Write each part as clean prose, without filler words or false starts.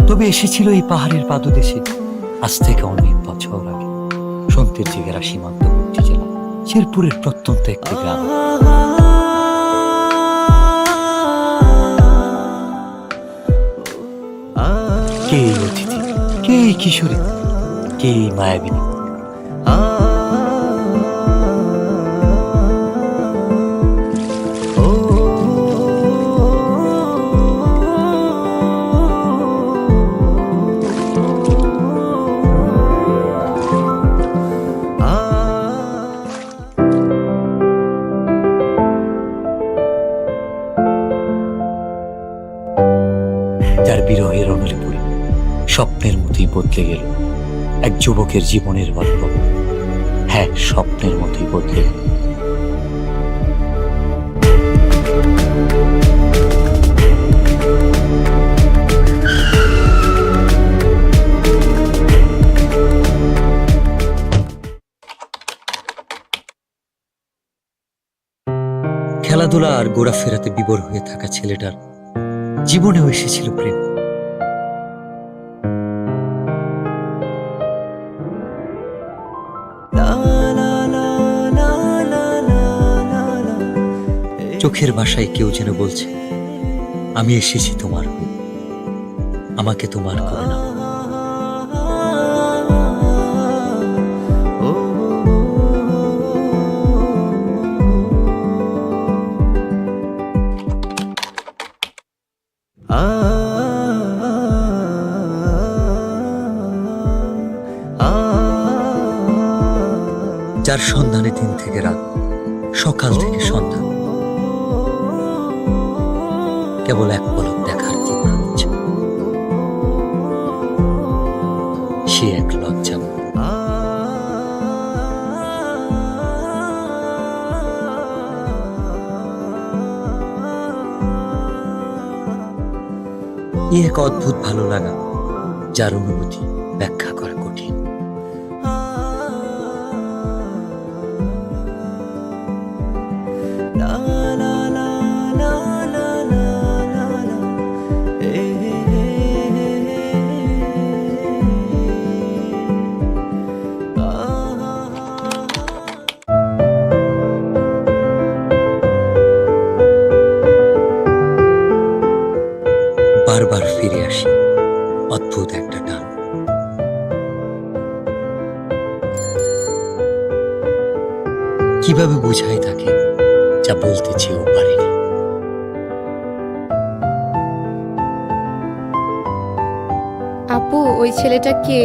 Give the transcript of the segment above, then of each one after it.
তবে এসেছিল এই পাহাড়ের পাদদেশে আজ থেকে অনেক বছর আগে, সন্তের জেগেরা সীমান্তবর্তী জেলা শেরপুরের প্রত্যন্ত একটি গ্রাম। কে এই অতিথি, কে এই কিশোরী, কে এই মায়াবিনী? যার বিরহের অনলে পড়ে স্বপ্নের মতোই বদলে গেল এক যুবকের জীবনের গল্প। হ্যাঁ, স্বপ্নের মতোই বদলে গেল। খেলাধুলা আর ঘোরাফেরাতে বিভোর হয়ে থাকা ছেলেটার জীবনেও এসেছিল প্রেম। চোখের ভাষায় কেউ যেন বলছে, আমি এসেছি তোমার হয়ে, আমাকে তোমার করে নাও। যার সন্ধানে দিন থেকে রাত, সকাল থেকে সন্ধ্যা, কেবল এক পলক দেখার তীব্র ইচ্ছা। সে এক লজ্জা। এক অদ্ভুত ভালো লাগা, যার অনুভূতি ব্যাখ্যা করা কঠিন। বারবার ফিরে আসি অদ্ভুত একটা টান। কিভাবে বোঝাই তাকে যা বলতে চেয়েও পারিনি। আপু, ওই ছেলেটা কে?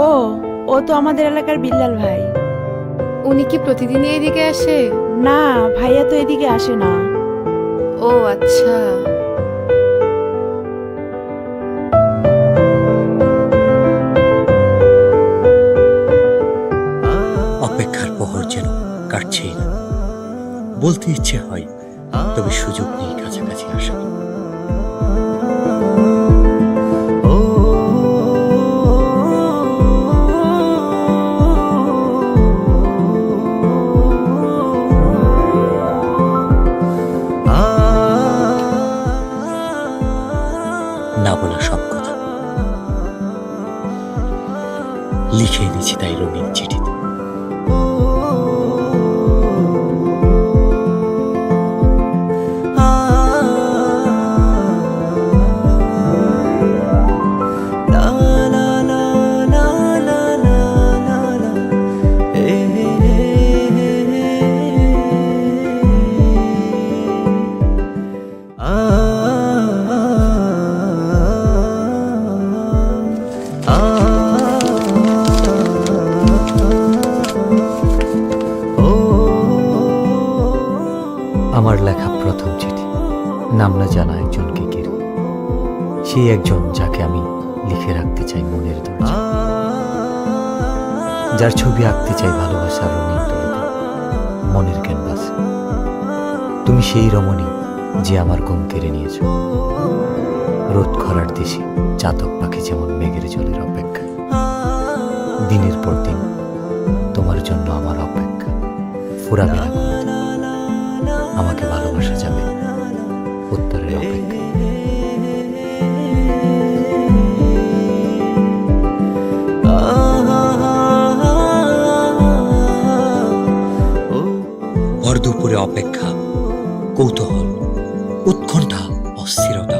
ও ও তো আমাদের এলাকার বিল্লাল ভাই। উনি কি প্রতিদিনই এদিকে আসে? না, ভাইয়া তো এদিকে আসে না। ও আচ্ছা। অপেক্ষার প্রহর যেন কাটছেই না। বলতে ইচ্ছে হয়, তবে সুযোগ নেই কাছাকাছি আসা। না বলা সব কথা লিখে এনেছি তাই রঙিন চিঠিতে। আমার লেখা প্রথম চিঠি, নাম না জানা একজনকে ঘিরে। সেই একজন যাকে আমি লিখে রাখতে চাই মনের দরজা, যার ছবি আঁকতে চাই ভালোবাসার রঙিন তুলিতে মনের ক্যানভাস। তুমি সেই রমণী যে আমার ঘুম কেড়ে নিয়েছ। রোদ খরার দেশে চাতক পাখি যেমন মেঘের জলের অপেক্ষা। দিনের পর দিন তোমার জন্য আমার অপেক্ষা ফুরাবে না। আমাকে ভালোবাসা যাবে উত্তরের অপেক্ষা। ভর দুপুরে অপেক্ষা, কৌতূহল, উৎকণ্ঠা, অস্থিরতা,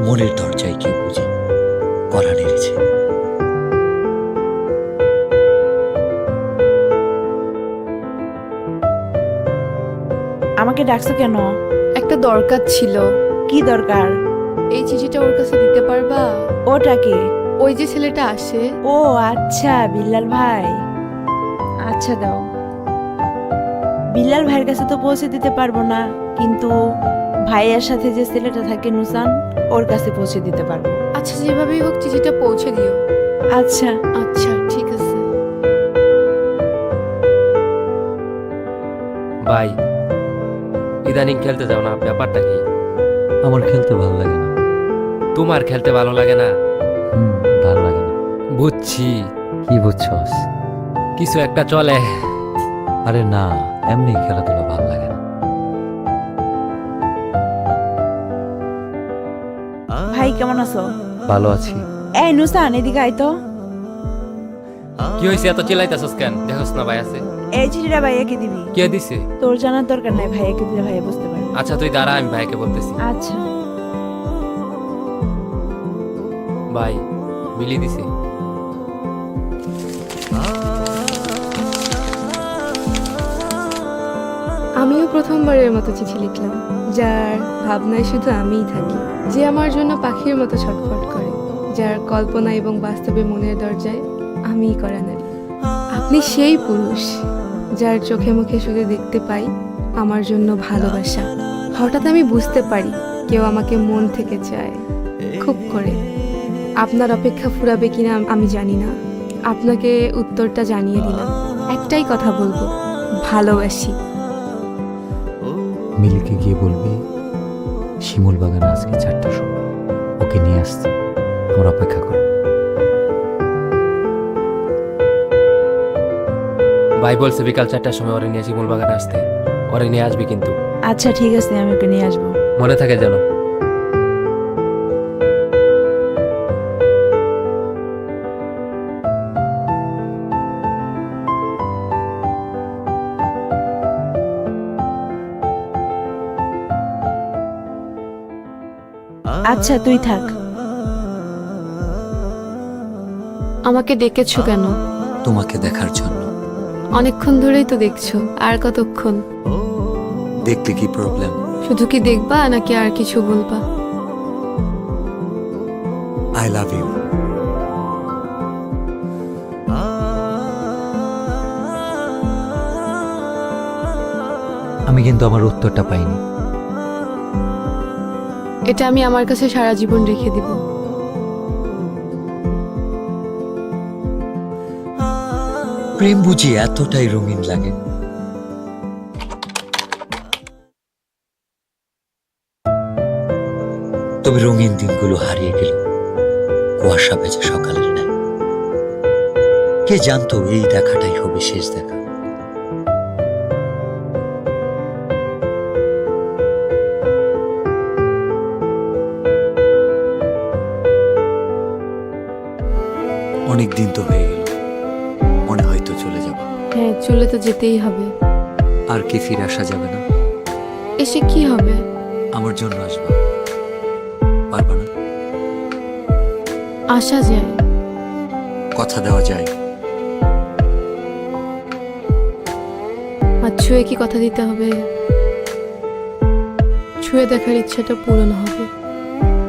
মনের দরজায় কি বুঝি কড়া নেড়েছে। আমাকে ডাকছো কেন? একটা দরকার ছিল। কি দরকার? এই চিঠিটা ওর কাছে দিতে পারবা? ওটাকে? ওই যে ছেলেটা আসে। ও আচ্ছা, বিল্লাল ভাই। আচ্ছা দাও। বিল্লাল ভাইয়ের কাছে তো পৌঁছে দিতে পারবো না, কিন্তু ভাইয়ের সাথে যে ছেলেটা থাকে নুসান, ওর কাছে পৌঁছে দিতে পারবো। আচ্ছা, যেভাবেই হোক চিঠিটা পৌঁছে দিও। আচ্ছা। আচ্ছা, ঠিক আছে। ভাই, ইদানিং খেলতে যাও না, ব্যাপারটা কি? আমার খেলতে ভালো লাগে না। তোমার খেলতে ভালো লাগে না? ভালো লাগে না। বুঝছি, কি বুঝছস? কিছু একটা চলে। আরে না, এমনি খেলাধুলা ভালো লাগে না। ভাই কেমন আছো? ভালো আছি। এই নুসান, এদিকে আয় তো। কি হয়েছে, এত চিল্লাইতেছস কেন? দেখোস না ভাই আছে। এই চিঠিটা ভাইয়াকে দিবি। কে দিছে? তোর জানার দরকার নাই, ভাইয়াকে দিলে ভাইয়া বুঝতে পারবে। আচ্ছা তুই দাঁড়া, আমি ভাইকে বলতেছি। আচ্ছা। ভাই, মিলি দিছে। আমিও প্রথমবারের মতো চিঠি লিখলাম, যার ভাবনায় শুধু আমিই থাকি, যে আমার জন্য পাখির মতো ছটফট করে, যার কল্পনা এবং বাস্তবে মনের দরজায় আমিই করা নারী। আপনি সেই পুরুষ যার চোখে মুখে শুধু দেখতে পাই আমার জন্য ভালোবাসা। হঠাৎ আমি বুঝতে পারি কেউ আমাকে মন থেকে চায়, খুব করে। আপনার অপেক্ষা ফুরাবে কিনা আমি জানি না, আপনাকে উত্তরটা জানিয়ে দিলাম। একটাই কথা বলবো, ভালোবাসি। মিলিকে গিয়ে বলবি শিমুল বাগানে আজকে 4টার সময় ওকে নিয়ে আসতে, আমার অপেক্ষা কর। ভাই বলছে বিকাল 4টার সময় ওরে নিয়ে শিমুল বাগানে আসতে। ওরে নিয়ে আসবি কিন্তু। আচ্ছা ঠিক আছে, আমি ওকে নিয়ে আসবো। মনে থাকে যেন। আচ্ছা তুই থাক। আমাকে ডেকেছো কেন? তোমাকে দেখার জন্য। অনেকক্ষণ ধরেই তো দেখছো, আর কতক্ষণ? দেখতে কি প্রবলেম? শুধু কি দেখবা নাকি আর কিছু বলবা? I love you. আমি কিন্তু আমার উত্তরটা পাইনি। এটা আমি আমার কাছে সারা জীবন রেখে দিব। প্রেম বুঝি এতটাই রঙিন লাগে? তবে রঙিন দিনগুলো হারিয়ে গেল কুয়াশা ভেজা সকালের ন্যায়। কে জানতো এই দেখাটাই হবে শেষ দেখা। অনেক দিন তো হয়ে গেল, মনে হয়তো চলে যাব। হ্যাঁ, চলে তো যেতেই হবে। আর কি ফিরে আসা যাবে না? এসে কি হবে? আমার জন্য আসবা, পারবা না? আসা যায়, কথা দেওয়া যায়। আর ছুঁয়ে কি কথা দিতে হবে? ছুঁয়ে দেখার ইচ্ছাটা পূরণ হবে,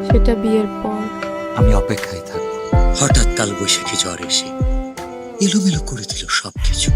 সেটা বিয়ের পর। আমি অপেক্ষায় থাকবো। হঠাৎ কাল বৈশাখী ঝড় এসে এলোমেলো করে দিল সবকিছু।